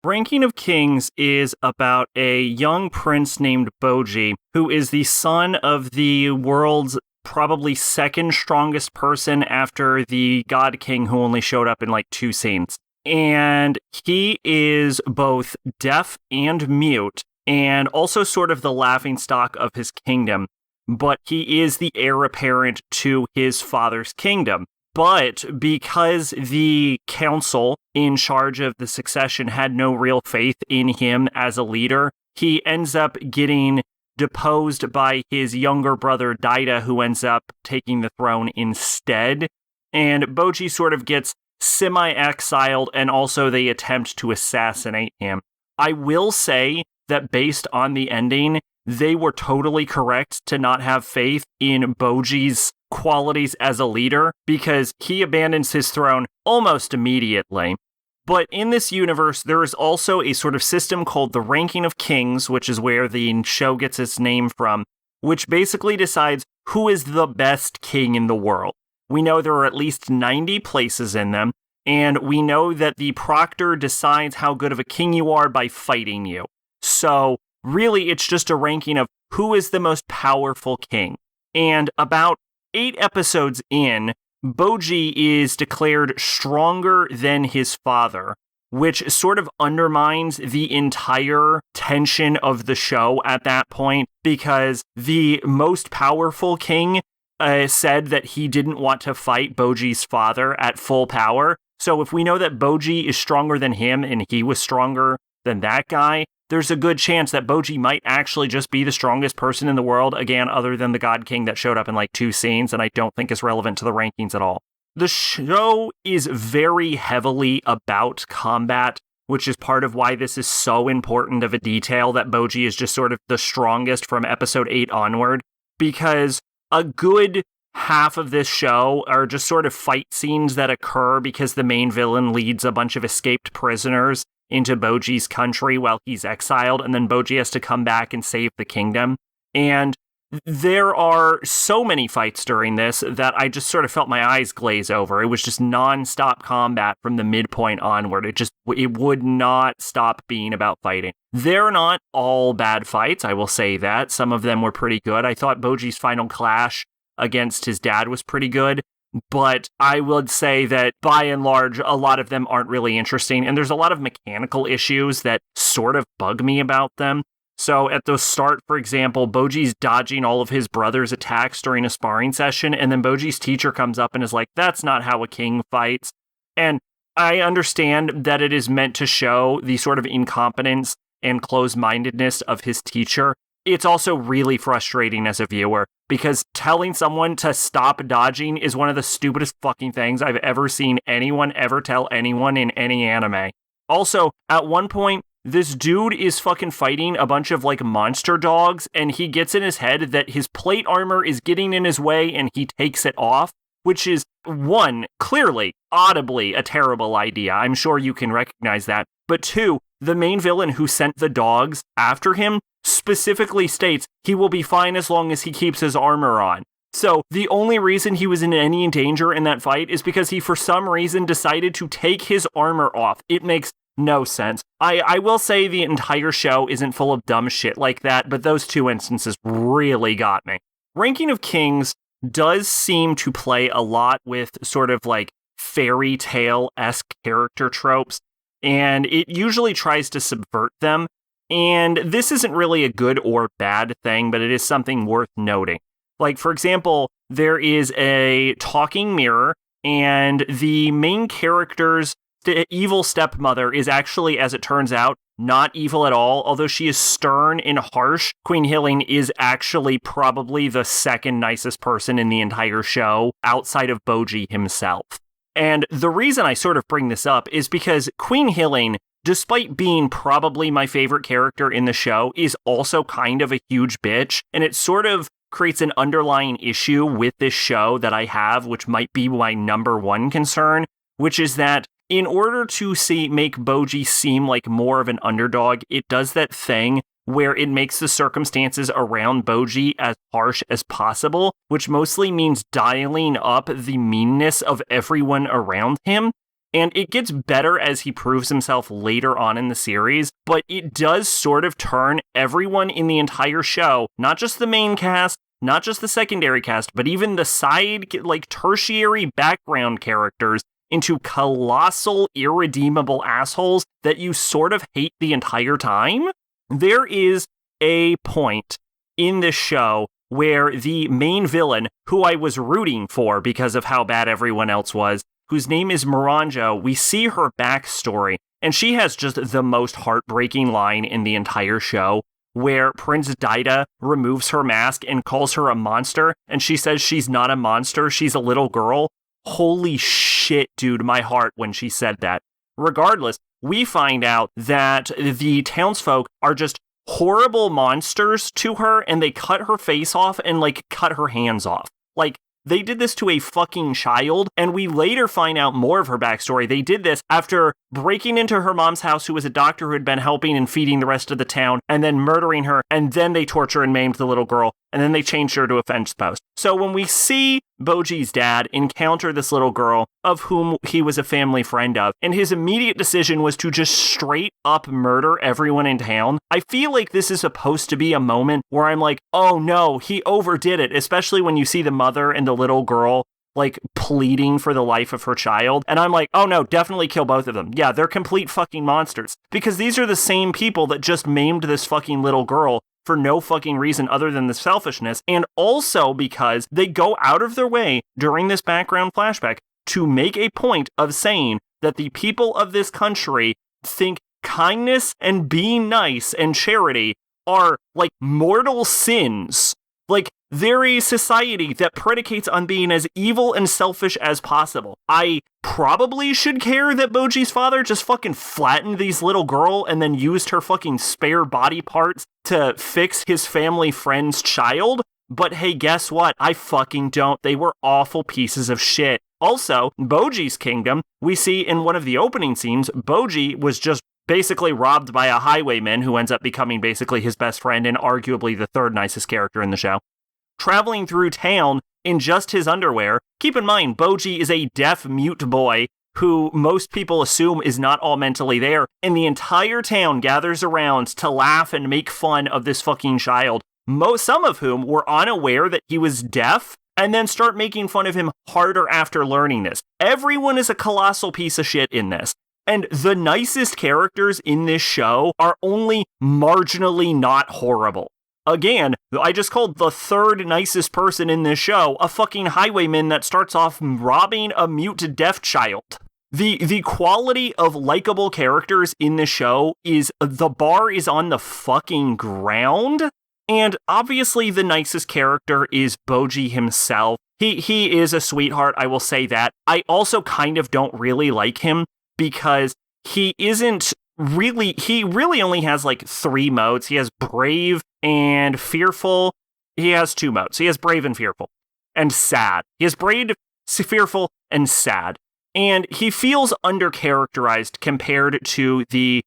Ranking of Kings is about a young prince named Boji, who is the son of the world's probably second strongest person after the God King, who only showed up in like 2 scenes. And he is both deaf and mute, and also sort of the laughingstock of his kingdom. But he is the heir apparent to his father's kingdom. But because the council in charge of the succession had no real faith in him as a leader, he ends up getting deposed by his younger brother Daida, who ends up taking the throne instead. And Boji sort of gets semi-exiled, and also they attempt to assassinate him. I will say that based on the ending, they were totally correct to not have faith in Boji's qualities as a leader, because he abandons his throne almost immediately. But in this universe, there is also a sort of system called the Ranking of Kings, which is where the show gets its name from, which basically decides who is the best king in the world. We know there are at least 90 places in them, and we know that the proctor decides how good of a king you are by fighting you. So really, it's just a ranking of who is the most powerful king. And about 8 episodes in, Boji is declared stronger than his father, which sort of undermines the entire tension of the show at that point, because the most powerful king said that he didn't want to fight Boji's father at full power. So if we know that Boji is stronger than him and he was stronger than that guy, there's a good chance that Boji might actually just be the strongest person in the world, again, other than the God King that showed up in like 2 scenes, and I don't think is relevant to the rankings at all. The show is very heavily about combat, which is part of why this is so important of a detail that Boji is just sort of the strongest from episode 8 onward, because a good half of this show are just sort of fight scenes that occur because the main villain leads a bunch of escaped prisoners into Boji's country while he's exiled, and then Boji has to come back and save the kingdom. And there are so many fights during this that I just sort of felt my eyes glaze over. It was just non-stop combat from the midpoint onward. It would not stop being about fighting. They're not all bad fights, I will say that. Some of them were pretty good. I thought Boji's final clash against his dad was pretty good. But I would say that, by and large, a lot of them aren't really interesting, and there's a lot of mechanical issues that sort of bug me about them. So at the start, for example, Boji's dodging all of his brother's attacks during a sparring session, and then Boji's teacher comes up and is like, that's not how a king fights. And I understand that it is meant to show the sort of incompetence and closed-mindedness of his teacher. It's also really frustrating as a viewer, because telling someone to stop dodging is one of the stupidest fucking things I've ever seen anyone ever tell anyone in any anime. Also, at one point, this dude is fucking fighting a bunch of like monster dogs, and he gets in his head that his plate armor is getting in his way, and he takes it off, which is, one, clearly, audibly a terrible idea. I'm sure you can recognize that. But 2, the main villain who sent the dogs after him specifically states he will be fine as long as he keeps his armor on. So the only reason he was in any danger in that fight is because he for some reason decided to take his armor off. It makes no sense. I will say the entire show isn't full of dumb shit like that, but those 2 instances really got me. Ranking of Kings does seem to play a lot with sort of like fairy tale-esque character tropes, and it usually tries to subvert them. And this isn't really a good or bad thing, but it is something worth noting. Like, for example, there is a talking mirror, and the main character's evil stepmother is actually, as it turns out, not evil at all. Although she is stern and harsh, Queen Hilling is actually probably the second nicest person in the entire show, outside of Boji himself. And the reason I sort of bring this up is because Queen Hilling, despite being probably my favorite character in the show, is also kind of a huge bitch, and it sort of creates an underlying issue with this show that I have, which might be my number 1 concern, which is that in order to make Boji seem like more of an underdog, it does that thing where it makes the circumstances around Boji as harsh as possible, which mostly means dialing up the meanness of everyone around him. And it gets better as he proves himself later on in the series, but it does sort of turn everyone in the entire show, not just the main cast, not just the secondary cast, but even the side, like tertiary background characters into colossal, irredeemable assholes that you sort of hate the entire time. There is a point in this show where the main villain, who I was rooting for because of how bad everyone else was, whose name is Moranjo, we see her backstory, and she has just the most heartbreaking line in the entire show, where Prince Daida removes her mask and calls her a monster, and she says she's not a monster, she's a little girl. Holy shit, dude, my heart when she said that. Regardless, we find out that the townsfolk are just horrible monsters to her, and they cut her face off and, like, cut her hands off. Like, they did this to a fucking child, and we later find out more of her backstory. They did this after breaking into her mom's house, who was a doctor who had been helping and feeding the rest of the town, and then murdering her, and then they torture and maimed the little girl, and then they changed her to a fence post. So when we see Boji's dad encounter this little girl, of whom he was a family friend of, and his immediate decision was to just straight up murder everyone in town, I feel like this is supposed to be a moment where I'm like, oh no, he overdid it, especially when you see the mother and the little girl like pleading for the life of her child. And I'm like, oh no, definitely kill both of them. Yeah, they're complete fucking monsters. Because these are the same people that just maimed this fucking little girl for no fucking reason other than the selfishness, and also because they go out of their way during this background flashback to make a point of saying that the people of this country think kindness and being nice and charity are like mortal sins. Like, they're a society that predicates on being as evil and selfish as possible. I probably should care that Boji's father just fucking flattened this little girl and then used her fucking spare body parts to fix his family friend's child. But hey, guess what? I fucking don't. They were awful pieces of shit. Also, Boji's kingdom, we see in one of the opening scenes, Boji was just basically robbed by a highwayman who ends up becoming basically his best friend and arguably the third nicest character in the show. Traveling through town in just his underwear. Keep in mind, Boji is a deaf mute boy who most people assume is not all mentally there, and the entire town gathers around to laugh and make fun of this fucking child, some of whom were unaware that he was deaf, and then start making fun of him harder after learning this. Everyone is a colossal piece of shit in this. And the nicest characters in this show are only marginally not horrible. Again, I just called the third nicest person in this show a fucking highwayman that starts off robbing a mute deaf child. The quality of likable characters in this show is, the bar is on the fucking ground. And obviously the nicest character is Boji himself. He is a sweetheart, I will say that. I also kind of don't really like him because he really only has like 3 modes. He has brave and fearful. He has 2 modes. He has brave and fearful and sad. He has brave, fearful, and sad. And he feels undercharacterized compared to the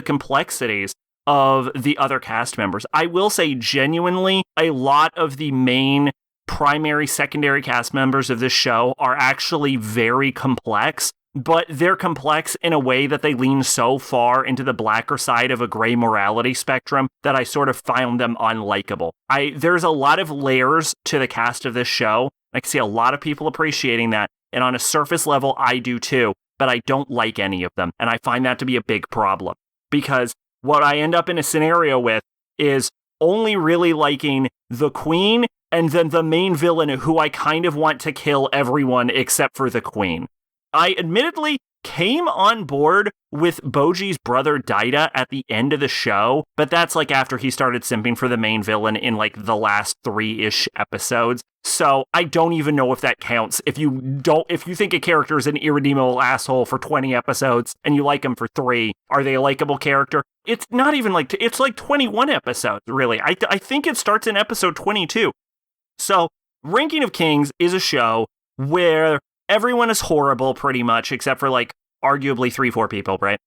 complexities of the other cast members. I will say genuinely, a lot of the main primary, secondary cast members of this show are actually very complex, but they're complex in a way that they lean so far into the blacker side of a gray morality spectrum that I sort of found them unlikable. There's a lot of layers to the cast of this show. I can see a lot of people appreciating that, and on a surface level, I do too, but I don't like any of them, and I find that to be a big problem, because what I end up in a scenario with is only really liking the queen and then the main villain who I kind of want to kill everyone except for the queen. I admittedly came on board with Boji's brother Daida at the end of the show, but that's like after he started simping for the main villain in like the last 3-ish episodes. So I don't even know if that counts. If you think a character is an irredeemable asshole for 20 episodes and you like him for 3, are they a likable character? It's not even like, it's like 21 episodes, really. I think it starts in episode 22. So Ranking of Kings is a show where everyone is horrible pretty much, except for like arguably 3-4 people, right?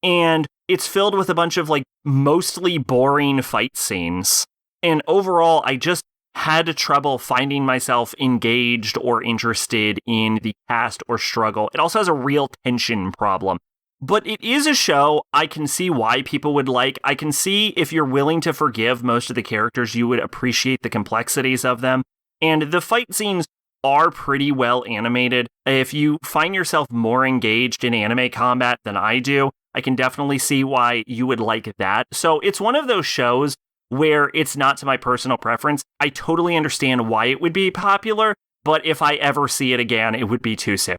And it's filled with a bunch of like mostly boring fight scenes. And overall, had trouble finding myself engaged or interested in the cast or struggle. It also has a real tension problem. But it is a show I can see why people would like. I can see if you're willing to forgive most of the characters, you would appreciate the complexities of them. And the fight scenes are pretty well animated. If you find yourself more engaged in anime combat than I do, I can definitely see why you would like that. So it's one of those shows where it's not to my personal preference. I totally understand why it would be popular, but if I ever see it again, it would be too soon.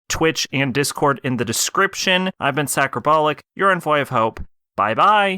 Twitch and Discord in the description. I've been Sacrobolic, your envoy of hope. Bye-bye.